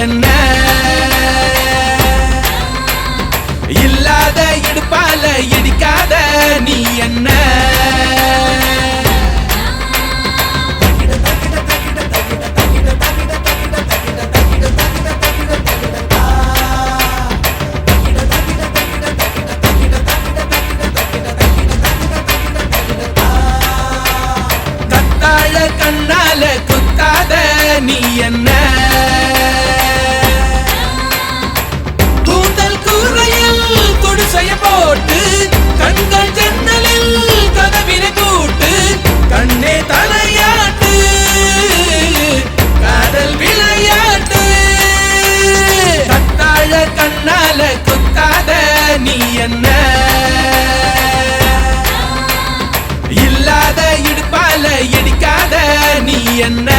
என்ன இல்லாத இடுப்பால இடிக்காத நீ என்ன கத்தாழ கண்ணால குத்தாத நீ என்ன கூந்தல் கூரையில் குடிசைய போட்டு கண்கள் ஜன்னலில் கதவினை கூட்டு கண்ணே தலையாட்டு காதல் விளையாட்டு கத்தாழ கண்ணால குத்தாத நீ என்ன இல்லாத இடுப்பால இடிக்காத நீ என்ன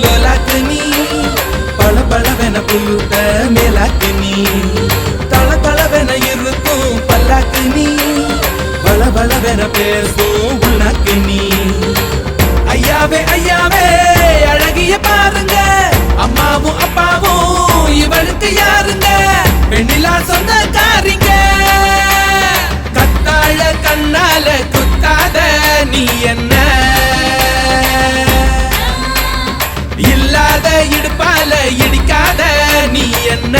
லோலாக்கு நீ பல பலவென புழுத்த மேலாக்கு நீ தள தளவென இருக்கும் பல்லாக்கு நீ பல பலவென பேசும் உள்ளாக்கு நீ ஐயாவே ஐயாவே அழகிய பாருங்க அம்மாவும் அப்பாவும் இவளுக்கு யாருங்க பெண்ணிலா சொந்தக்காரிங்க கத்தாழ கண்ணால குத்தாத நீ என்ன இல்லாத இடுப்பால இடிக்காத நீ என்ன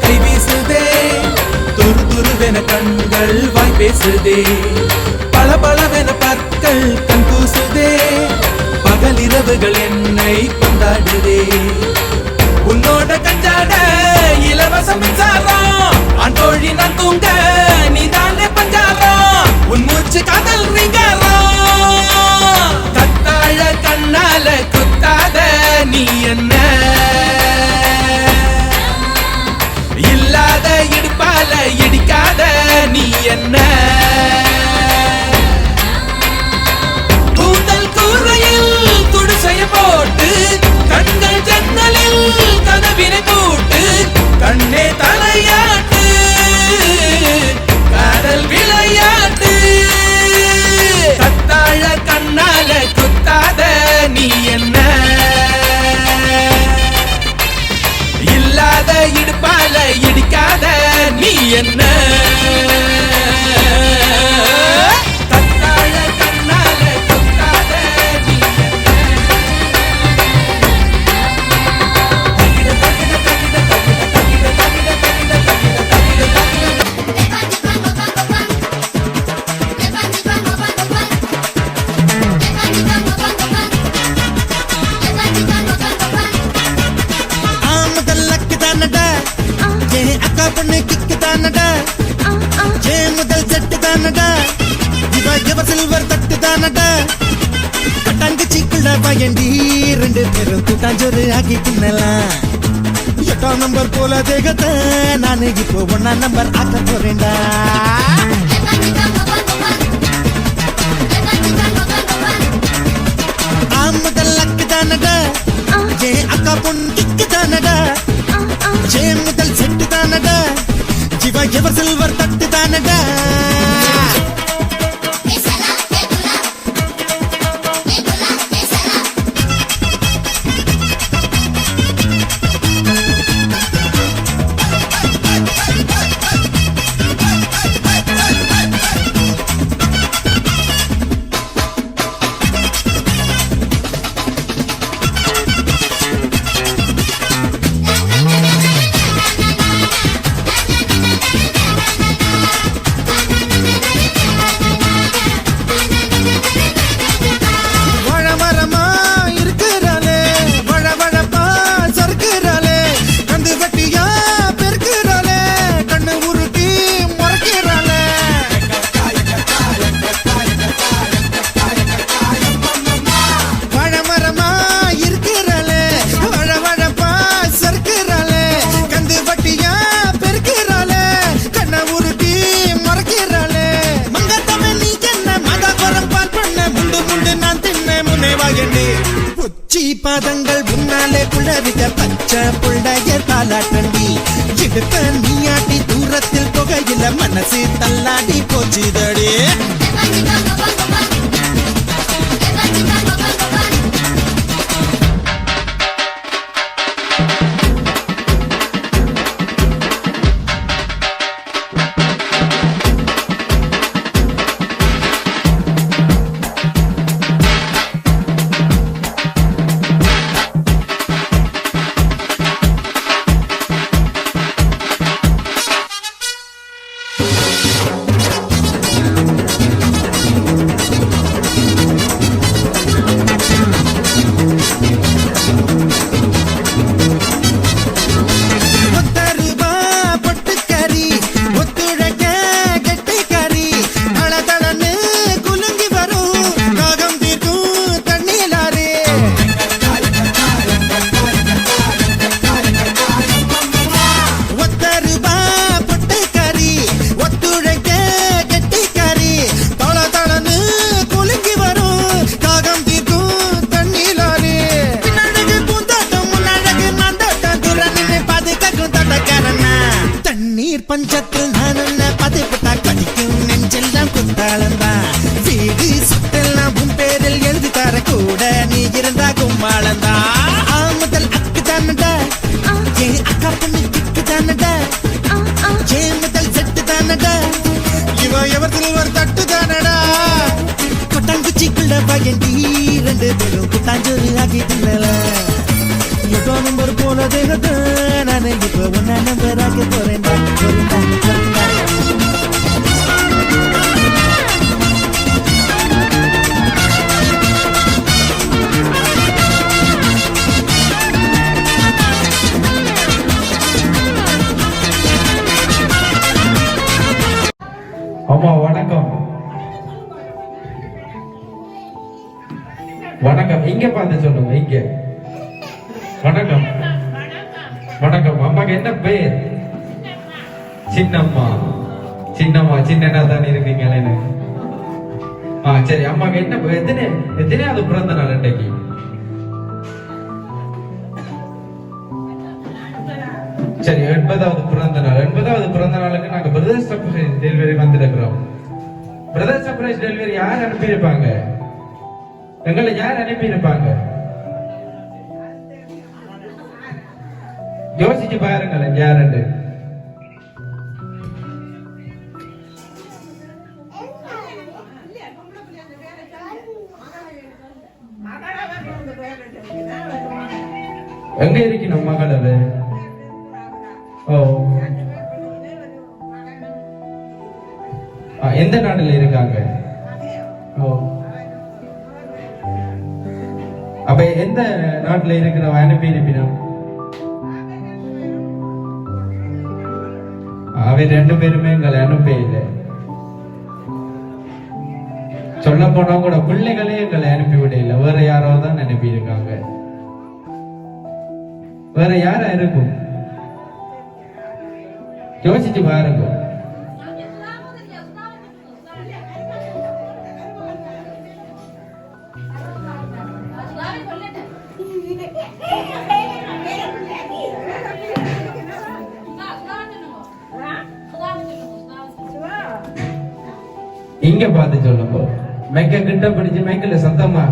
கை வீசுதே துரு துருவென கண்கள் வாய் பேசுதே பல பலவென பற்கள் கண் கூசுதே பகலிரவுகள் என்னை கொண்டாடுதே உன்னோட கஞ்சாட இலவச மின்சாரம் ஆண்டோழி நான் தூங்க நீதானே பஞ்சாரம் உன் மூச்சு காதல் ரீங்காரம் கத்தாழ கண்ணால குத்தாத நீ என்ன இல்லாத இடுப்பால இடிக்காத நீ என்ன கூந்தல் கூரையில் குடிசைய போட்டு கண்கள் ஜன்னலில் கதவினை கூட்டு கண்ணே தலையாட்டு காதல் விளையாட்டு கத்தாழ கண்ணால குத்தாத நீ என்ன இல்லாத இடுப்பால இடிக்காத நீ என்ன கத்தாழ கண்ணால குத்தாத நீ அக்கா பொண்ணு கிக்கு தானடா ஏ முதல் செட்டு தானடா இவ சில்வர் தட்டு தானடா கட்டாங்குச்சிக்குள்ள பயண்டி ரெண்டு பேரும் கூட்டாஞ்சோறு ஆக்கி தின்னலாம் 8ஆம் நம்பர் போல தேகத்தை நான் இப்போ 1ஆம் நம்பர் ஆக்க போறேன்டா முதல் அக்கு தானடா ஏ அக்கா பொண்ணு கிக்கு தானடா ஏ முதல் செட்டு தானடா இவ சில்வர் தட்டு தானடா மனசுக்குள்ளே புள்ளரிக்க பச்சை புள்ளைய தாலாட்டண்டி இடுக்க நீயாட்டி தூரத்தில் புகையில மனசு தள்ளாடி போச்சுதடி பஞ்சத்தில் நான் பதிப்புட்டா கடிக்கும் நெஞ்செல்லாம் குத்தாளந்தா வீடு சுத்தெல்லாம் உன் பேரில் எழுதி தர கூட நீ இருந்தா கும்மாளந்தா முதல் அக்கு தானடா ஏன் அக்கா பொண்ணு திக்கு தானடா ஏன் முதல் செட்டு தானடா இவ எவர் சில்வர் தட்டு தானடா கொட்டாங்குச்சிக்குள்ள பயண்டி ரெண்டு பேரும் குட்டாஞ்சோறு ஆகிட்டுல எப்போ நம்பர் போல தேகத்தை நான் இப்போ ஒன்னா நம்பர் ஆக போறேன் அம்மா வணக்கம். வணக்கம். இங்க பார்த்து சொல்லுங்க. இங்க வணக்கம். வணக்கம். அம்மாக்கு என்ன பேர்? சின்னம்மா. சின்னம்மா சின்னனா தான் இருக்கீங்களே. சரி, அம்மாக்கு என்ன எத்தனையாவது பிறந்த நாள் இன்றைக்கு? சரி, 80வது பிறந்த நாள். 80வது பிறந்த நாளுக்கு நாங்க பிரதர்ஸ் சர்ப்ரைஸ் டெலிவரி வந்திருக்கிறோம். பிரதர்ஸ் சர்ப்ரைஸ் டெலிவரி யார் அனுப்பியிருப்பாங்க? எங்களை யார் அனுப்பியிருப்பாங்க? யோசிச்சு பாருங்களேன் யாருன்னு. எங்க இருக்கணும் மகளவு? எந்த நாடுல இருக்காங்க? அப்ப எந்த நாட்டுல இருக்கிற அனுப்பி இருப்பினோம்? அவை ரெண்டு பேருமே எங்களை அனுப்ப இல்லை. சொல்ல போனா கூட பிள்ளைகளே எங்களை அனுப்பி விட இல்லை. வேற யாரோ தான் அனுப்பி இருக்காங்க. வேற யாரா இருக்கும்? யோசிச்சு பாருங்க. இங்க பார்த்து சொல்லுங்க. மைக்க கிட்ட பிடிச்சு மைக்கல சத்தமா.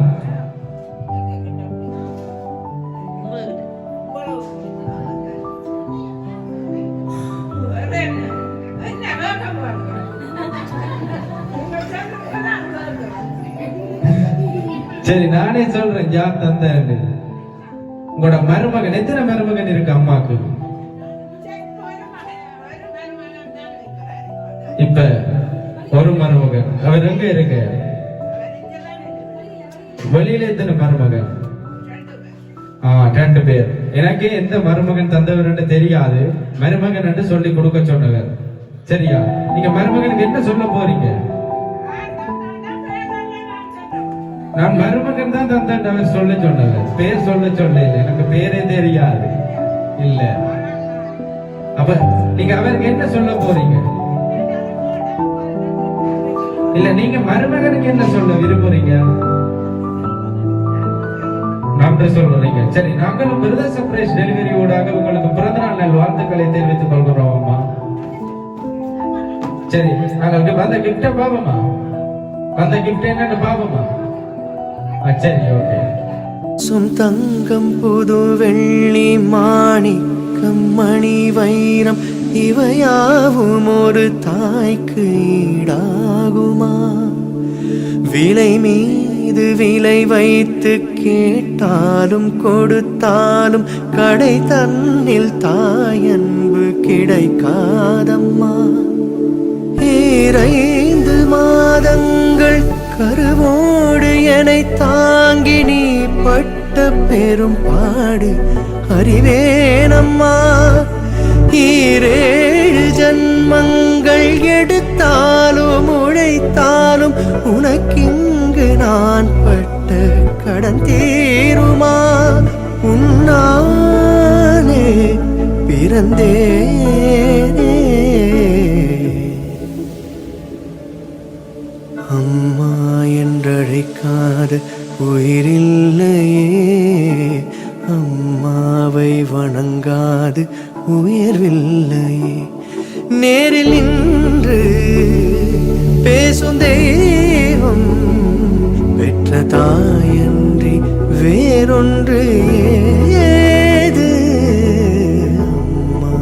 சரி, நானே சொல்றேன். ஜாப் தந்தாரு. உங்களோட மருமகன் எத்தனை மருமகன் இருக்கு அம்மாக்கு? இப்ப ஒரு மருமகன். அவர் எங்க இருக்கு? வெளியில எத்தனை மருமகன்? 2 பேர். எனக்கு எந்த மருமகன் தந்தவர் தெரியாது. மருமகன் என்று சொல்லி கொடுக்க சொன்னவர். சரியா? நீங்க மருமகனுக்கு என்ன சொல்ல போறீங்க? நான் மருமகன் தான் தந்தேன் அவர் சொல்ல சொன்னவர். பேர் சொல்ல சொல்ல இல்லை. எனக்கு பேரே தெரியாது. இல்ல, அப்ப நீங்க அவருக்கு என்ன சொல்ல போறீங்க? இல்ல, நீங்க மருமகனுக்கு என்ன சொல்ல விரும்புறீங்க? நன்றி சொல்றீங்க. சரி, நாங்களும் பிரதே சர்ப்ரைஸ் டெலிவரி ஊடாக உங்களுக்கு பிறந்தநாள் நல் வாழ்த்துக்களை தெரிவித்துக் கொள்கிறோம் அம்மா. சரி, நாங்கள் வந்த கிஃப்ட பாப்போமா? வந்த கிஃப்ட் என்னன்னு பாப்போமா? சரி, ஓகே. தங்கம் புது வெள்ளி மாணிக்கம் மணி வைரம் இவையாவும் ஒரு தாய்க்கு ஈடாகுமா? விலை மீது விலை வைத்து கேட்டாலும் கொடுத்தாலும் கடை தன்னில் தாயன்பு கிடைக்காதம்மா. 2 மாதங்கள் கருவோடு என்னை தாங்கி நீ பட்ட பெரும் பாடு அறிவேனம்மா. 7 ஜன்மங்கள் எடுத்தாலும் உழைத்தாலும் உனக்கிங்கு நான் பட்ட கடன் தீருமா? உன்னாலே பிறந்தேனே. அம்மா என்றழைக்காத உயிரில்லையே, அம்மாவை வணங்காது உயர்வில்லையே. நேரில் நின்று பேசும் தெய்வம் பெற்ற தாயன்றி வேறொன்று ஏது? அம்மா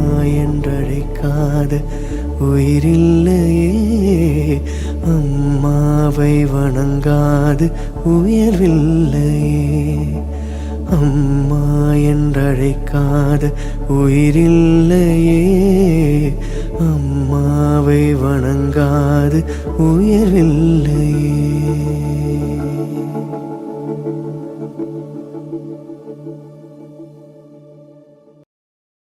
என்றழைக்காத உயிரில்லையே, அம்மாவை வணங்காது உயர்வில்லையே. அம்மா என்றழைக்காத உயிரில்லையே, அம்மாவை வணங்காது உயர்வில்லையே.